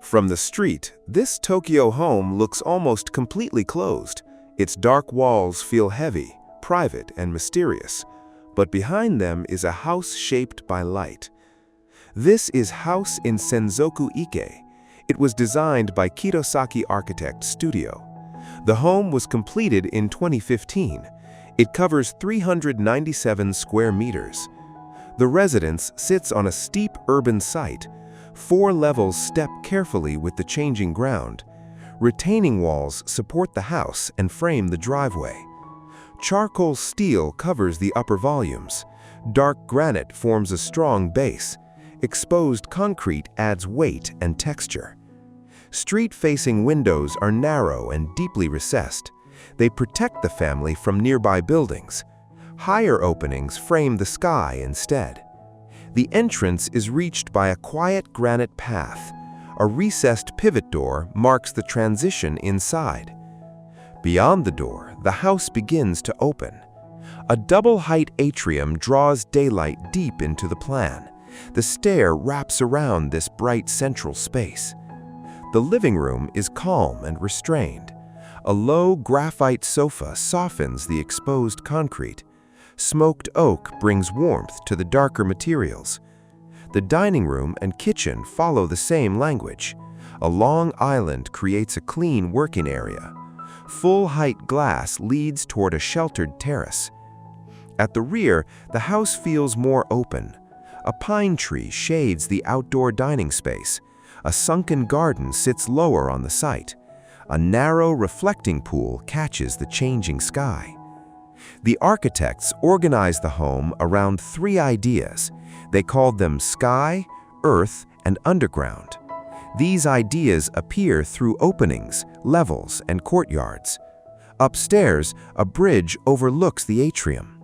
From the street, this Tokyo home looks almost completely closed. Its dark walls feel heavy, private, and mysterious, but behind them is a house shaped by light. This is house in Senzoku-Ike. It was designed by Kidosaki Architects Studio. The home was completed in 2015. It covers 397 square meters. The residence sits on a steep urban site. 4 levels step carefully with the changing ground. Retaining walls support the house and frame the driveway. Charcoal steel covers the upper volumes. Dark granite forms a strong base. Exposed concrete adds weight and texture. Street-facing windows are narrow and deeply recessed. They protect the family from nearby buildings. Higher openings frame the sky instead. The entrance is reached by a quiet granite path. A recessed pivot door marks the transition inside. Beyond the door, the house begins to open. A double-height atrium draws daylight deep into the plan. The stair wraps around this bright central space. The living room is calm and restrained. A low graphite sofa softens the exposed concrete. Smoked oak brings warmth to the darker materials. The dining room and kitchen follow the same language. A long island creates a clean working area. Full-height glass leads toward a sheltered terrace. At the rear, the house feels more open. A pine tree shades the outdoor dining space. A sunken garden sits lower on the site. A narrow reflecting pool catches the changing sky. The architects organized the home around 3 ideas. They called them sky, earth, and underground. These ideas appear through openings, levels, and courtyards. Upstairs, a bridge overlooks the atrium.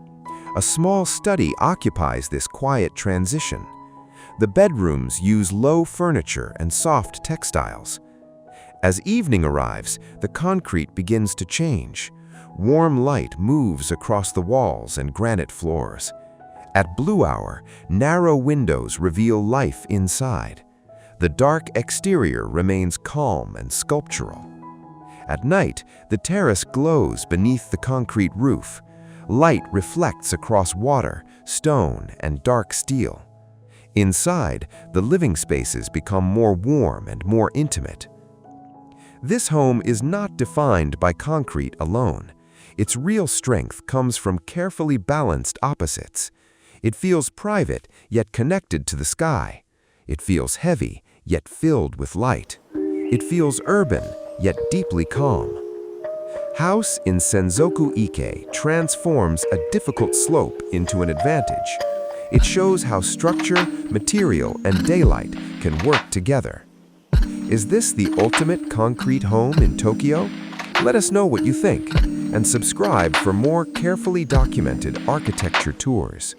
A small study occupies this quiet transition. The bedrooms use low furniture and soft textiles. As evening arrives, the concrete begins to change. Warm light moves across the walls and granite floors. At blue hour, narrow windows reveal life inside. The dark exterior remains calm and sculptural. At night, the terrace glows beneath the concrete roof. Light reflects across water, stone, and dark steel. Inside, the living spaces become more warm and more intimate. This home is not defined by concrete alone. Its real strength comes from carefully balanced opposites. It feels private, yet connected to the sky. It feels heavy, yet filled with light. It feels urban, yet deeply calm. House in Senzoku-Ike transforms a difficult slope into an advantage. It shows how structure, material, and daylight can work together. Is this the ultimate concrete home in Tokyo? Let us know what you think, and subscribe for more carefully documented architecture tours.